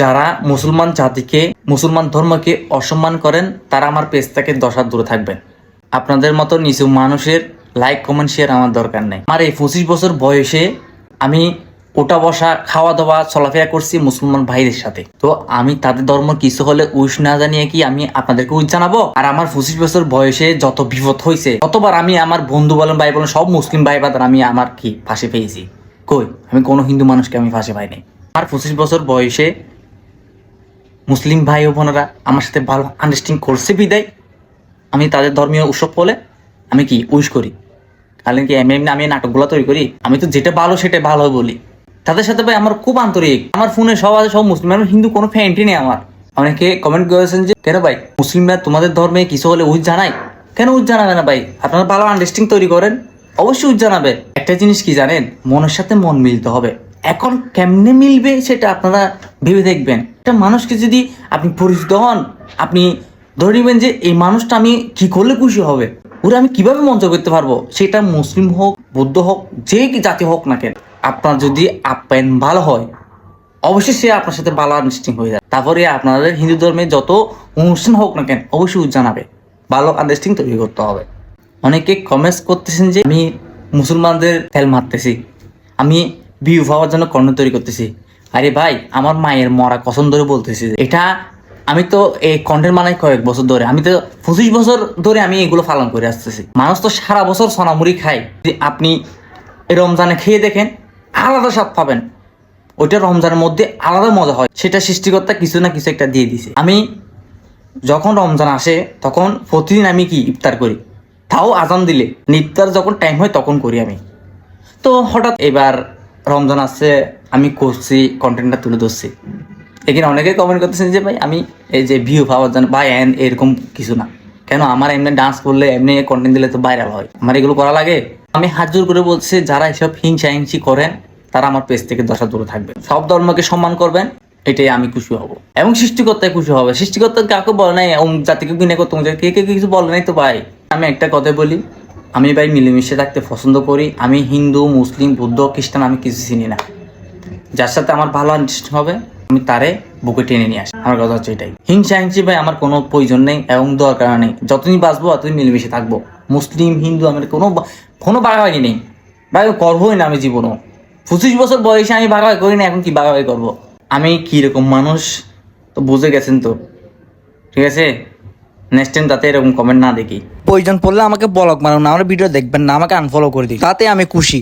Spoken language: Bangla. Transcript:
যারা মুসলমান জাতিকে, মুসলমান ধর্মকে অসম্মান করেন তারা আমার পেজ থেকে 10 হাত দূরে থাকবেন। আপনাদের মতো নিচু মানুষের লাইক কমেন্ট শেয়ার আমার দরকার নেই। আমার এই 25 বছর বয়সে আমি ওটা বসা, খাওয়া দাওয়া, চলাফেরা করছি মুসলমান ভাইদের সাথে। তো আমি তাদের ধর্ম কিছু হলে উইশ না জানিয়ে কি আমি আপনাদেরকে উইশ জানাবো? আর আমার 25 বছর বয়সে যত বিপদ হয়েছে, ততবার আমি আমার বন্ধু বলেন, ভাই বলেন, সব মুসলিম ভাই বাদার আমি আমার কি ফাঁসি পেয়েছি? কই, আমি কোনো হিন্দু মানুষকে আমি ফাঁসি পাইনি। আমার 25 বছর বয়সে মুসলিম ভাই ও বোনেরা আমার সাথে ভালো আন্ডারস্ট্যান্ডিং করছে বিদায় আমি তাদের ধর্মীয় উৎসব বলে আমি কি উইশ করি। কারণ কি এমনি আমি নাটকগুলো তৈরি করি? আমি তো যেটা ভালো সেটা ভালো বলি। তাদের সাথে ভাই আমার খুব আন্তরিক। আমার ফোনে সব আছে, সব মুসলিম, হিন্দু কোনো ফ্যান্টই নেই আমার। অনেকে কমেন্ট করেছেন যে কেন ভাই মুসলিমরা তোমাদের ধর্মে কিছু হলে উইশ জানাই? কেন উইশ জানাবে না ভাই? আপনারা ভালো আন্ডারস্ট্যান্ডিং তৈরি করেন, অবশ্যই উইশ জানাবে। একটা জিনিস কি জানেন, মনের সাথে মন মিলতে হবে। এখন কেমনে মিলবে সেটা আপনারা ভেবে দেখবেন। একটা মানুষকে যদি আপনি পরিচিত হন, আপনি ধরে নেবেন যে এই মানুষটা আমি কি করলে খুশি হবে, ওরা আমি কিভাবে মঞ্চ করতে পারবো, সেটা মুসলিম হোক, বৌদ্ধ হোক, যে জাতি হোক না কেন, আপনার যদি আপ্যায়ন ভালো হয় অবশ্যই সে আপনার সাথে ভালো আন্ডারস্ট্যান্ডিং হয়ে যায়। তারপরে আপনাদের হিন্দু ধর্মে যত অনুষ্ঠান হোক না কেন অবশ্যই জানাবে, ভালো আন্ডারস্ট্যান্ডিং তৈরি করতে হবে। অনেকে কমেন্টস করতেছেন যে আমি মুসলমানদের তেল মারতেছি, আমি ভিউ পাওয়ার জন্য কন্টেন্ট তৈরি করতেছি। আরে ভাই, আমার মায়ের মরা কসম ধরে বলতেছি এটা আমি তো এই কন্টেন্ট বানাই কয়েক বছর ধরে, আমি তো 25 বছর ধরে আমি এগুলো পালন করে আসতেছি। মানুষ তো সারা বছর সোনামুড়ি খায়, আপনি এই রমজানে খেয়ে দেখেন আলাদা স্বাদ পাবেন। ওইটা রমজানের মধ্যে আলাদা মজা হয়, সেটা সৃষ্টিকর্তা কিছু না কিছু একটা দিয়ে দিছে। আমি যখন রমজান আসে তখন প্রতিদিন আমি কি ইফতার করি, তাও আজান দিলে। ইফতার যখন টাইম হয় তখন করি আমি। তো হঠাৎ এবার রমজান আসছে, আমি করছি, কন্টেন্টটা তুলে ধরছি। এখানে অনেকে কমেন্ট করতেছেন যে ভাই আমি এই যে ভিউ পাওয়ার জন্য, ভাই এরকম কিছু না। কেন, আমার এমনি ডান্স করলে, এমনি কন্টেন্ট দিলে তো ভাইরাল হয়, আমার এগুলো করা লাগে? আমি হাত জোর করে বলছি, যারা এসব হিংসা করেন তারা আমার পেজ থেকে 10 হাত দূরে থাকবে। সব ধর্মকে সম্মান করবেন, এটাই আমি খুশি হব এবং সৃষ্টিকর্তায় খুশি হবে। সৃষ্টিকর্তা কাউকে বলে নাই জাতিকে কিনে করতে, কে কে কিছু বলে নাই তো ভাই। আমি একটা কথা বলি, আমি ভাই মিলেমিশে থাকতে পছন্দ করি। আমি হিন্দু, মুসলিম, বৌদ্ধ, খ্রিস্টান আমি কিছু চিনি না। যার সাথে আমার ভালো আন্ডারস্ট্যান্ডিং হবে আমি তারে বুকে টেনে নিয়ে আসি। আমার কথা হচ্ছে এটাই। হিংসা ভাই আমার কোনো প্রয়োজন নেই এবং দরকার নেই। যতদিন বাঁচবো ততদিন মিলেমিশে থাকবো। মুসলিম, হিন্দু আমার কোনো ভাগাভাগি নেই, ভাই করবোই না আমি জীবনও। 25 বছর বয়সে আমি ভাগাভাগি করি না, এখন কি ভাগাভাগি করবো? আমি কিরকম মানুষ তো বুঝে গেছেন তো, ঠিক আছে? নেক্সট টাইম যাতে এরকম কমেন্ট না দেখি। প্রয়োজন পড়লে আমাকে ব্লক মারুন না, আমার ভিডিও দেখবেন না, আমাকে আনফলো করে দিন, তাতে আমি খুশি।